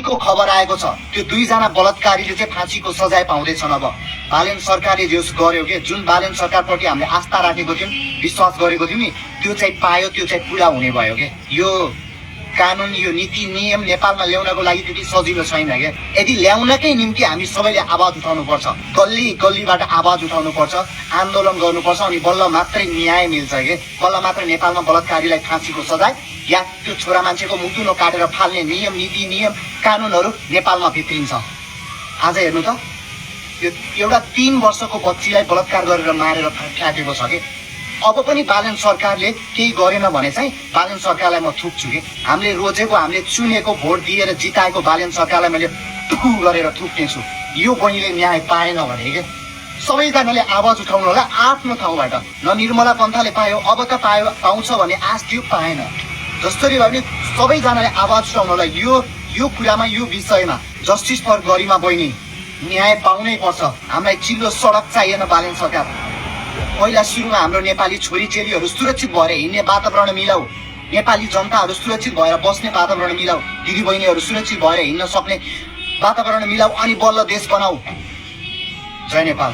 को खबर आएको छ त्यो दुईजना बलात्कारीले चाहिँ फाँसीको सजाय पाउँदैछन्। अब बालेन सरकारले जे गर्यो के जुन बालेन सरकारप्रति हामीले आस्था राखेको थियौँ विश्वास गरेको थियौँ नि त्यो चाहिँ पायो, त्यो चाहिँ पुरा हुने भयो के। यो कानुन यो नीति नियम नेपालमा ल्याउनको लागि त्यति सजिलो छैन के। यदि ल्याउनकै निम्ति हामी सबैले आवाज उठाउनुपर्छ, गल्ली गल्लीबाट आवाज उठाउनुपर्छ, आन्दोलन गर्नुपर्छ, अनि बल्ल मात्रै न्याय मिल्छ के। बल्ल मात्र नेपालमा बलात्कारीलाई फाँसीको सजाय या त्यो छोरा मान्छेको मुटुलो काटेर फाल्ने नियम नीति नियम कानुनहरू नेपालमा भित्रिन्छ। आज हेर्नु त यो एउटा 3 वर्षको बच्चीलाई बलात्कार गरेर मारेर फ्याँकेको छ कि। अब पनि बालेन सरकारले केही गरेन भने चाहिँ बालेन सरकारलाई म थुक्छु कि। हामीले रोजेको हामीले चुनेको भोट दिएर जिताएको बालेन सरकारलाई मैले टुकु गरेर थुक्नेछु यो बहिनीले न्याय पाएन भने के। सबैजनाले आवाज उठाउनु होला आफ्नो ठाउँबाट। न निर्मला पन्थाले पायो, अब त पाउँछ भने आश थियो, पाएन। जसरी भए पनि सबैजनाले आवाज उठाउनु होला यो कुरामा, यो विषयमा। जस्टिस फर गरिमा बहिनी, न्याय पाउनै पर्छ। हामीलाई चिल्लो सडक चाहिएन बालेन सरकार। पहिला सुरुमा हाम्रो नेपाली छोरीचेलीहरू सुरक्षित भएर हिँड्ने वातावरण मिलाऊ, नेपाली जनताहरू सुरक्षित भएर बस्ने वातावरण मिलाऊ, दिदीबहिनीहरू सुरक्षित भएर हिँड्न सक्ने वातावरण मिलाऊ, अनि बल्ल देश बनाऊ। जय नेपाल।